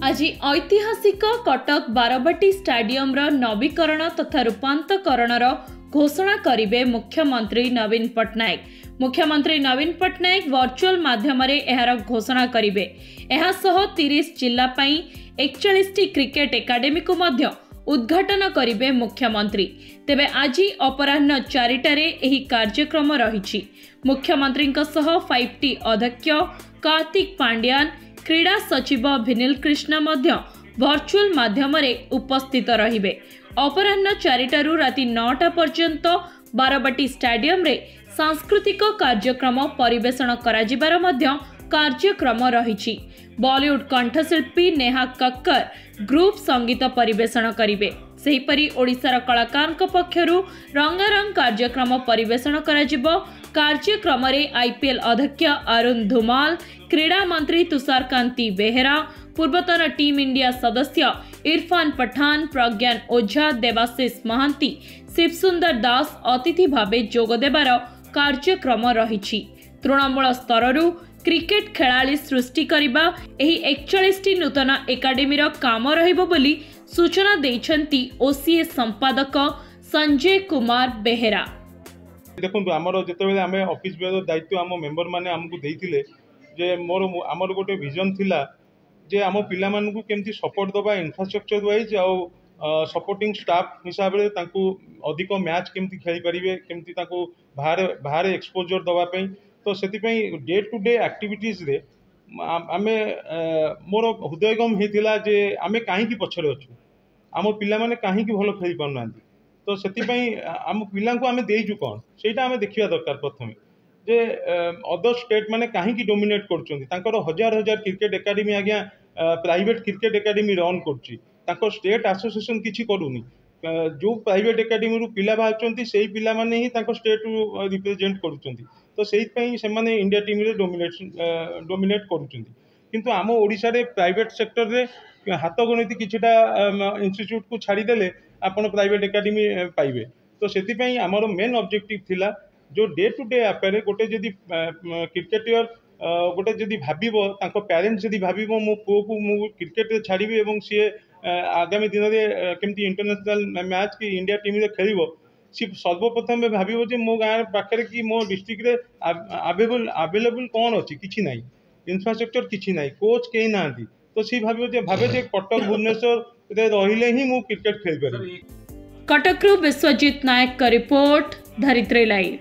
आज ऐतिहासिक कटक बारवाटी स्टाडियम नवीकरण तथा रूपांतरण घोषणा करिवे मुख्यमंत्री नवीन पट्टनायक। मुख्यमंत्री नवीन पट्टनायक वर्चुअल माध्यम यार घोषणा करिवे। एहा सह 30 जिला 41 क्रिकेट एकाडेमी को मध्य उद्घाटन करिवे मुख्यमंत्री। तेबे आज अपराह्न 4टारे एही कार्यक्रम रहिछि। मुख्यमंत्री सह 5T अध्यक्ष कार्तिक पांड्यान, क्रीड़ा सचिव विनील कृष्ण मध्य वर्चुअल माध्यम उपस्थित रहिबे। अपराह्न 4टारू राति 9टा पर्यंत बारवाटी स्टाडियम रे सांस्कृतिक कार्यक्रम परिवेषण कराजिबार मध्य कार्यक्रम रहिछि। बॉलीवुड कंठशिल्पी नेहा कक्कर ग्रुप संगीत परिवेषण करिवे। सेहीपरि ओडिशार कलाकार पक्षरु रंगारंग कार्यक्रम परिवेषण कराजिबो। कार्यक्रम रे IPL अध्यक्ष अरुण धुमाल, क्रीड़ा मंत्री तुषारकांति बेहेरा, पूर्वतन टीम इंडिया सदस्य इरफान पठान, प्रज्ञान ओझा, देवाशीष महांती, शिवसुंदर दास अतिथि भावे जोग देबार कार्यक्रम रहिछि। तृणमूल स्तररू क्रिकेट खेलाड़ी सृष्टि करिबा एही 41टी नूतन एकाडेमी काम रहिबो बोली सूचना दैछंती OCA संपादक संजय कुमार बेहेरा। देखो आमर जिते आम ऑफिस दायित्व आम मेंबर माने हमको देइथिले जे आमर गोटे विजन थिला जे आम पिला मानकु केमती सपोर्ट दबा इंफ्रास्ट्रक्चर वाइज आ सपोर्टिंग स्टाफ हिसाब रे तांकु अधिक मैच केमती खेली परिबे, केमती तांकु बाहर एक्सपोजर दबा पई। तो से डे टू डे एक्टिविटीज रे आमे मोर हृदयगम होता जे आमे कहीं पछरे अच्छु, आम पिला माने कहीं भल खेली पार। तो से आम पिला को आम देचु कौन से देखा दरकार प्रथम जे अदर स्टेट माने कहीं डोमिनेट कर हजार हजार क्रिकेट एकाडेमी आज्ञा प्राइवेट क्रिकेट एकाडेमी रन कर स्टेट एसोसिएशन किसी करूनी। जो प्राइवेट एकाडेमी रु पिला बाहर से पिला माने ही स्टेट रिप्रेजेंट करुँच। तो से इंडिया टीम रे डोमिनेट करुँच। किंतु आम ओडिशा रे प्राइवेट सेक्टर रे हाथ गणित किछिटा इंस्टीट्यूट को छाड़ीदेले आपण प्राइवेट एकाडेमी पाइबे। तो से आमर मेन ऑब्जेक्टिव थिला जो डे टू डे आफेयर गोटे जदि क्रिकेटर गोटे जदि भाबिबो तांको पेरेंट्स जदि भाबिबो मो पुओ को मु क्रिकेट रे छाड़ीबी एवं सी आगामी दिन में केमती इंटरनेशनल मैच कि इंडिया टीम रे खेलिबो, सी सर्वप्रथम भाबिबो जे मो गाँव पाखे कि मो डिस्ट्रिक्ट रे अवेलेबल कौन अच्छी किछि नाई, इंफ्रास्ट्रक्चर किछि नाई, कोच कहीं ना। तो सी भावे जे कटक भुवनेश्वर रहिले ही मु क्रिकेट खेल पारि। कटक विश्वजीत नायक का रिपोर्ट, धरित्री लाइव।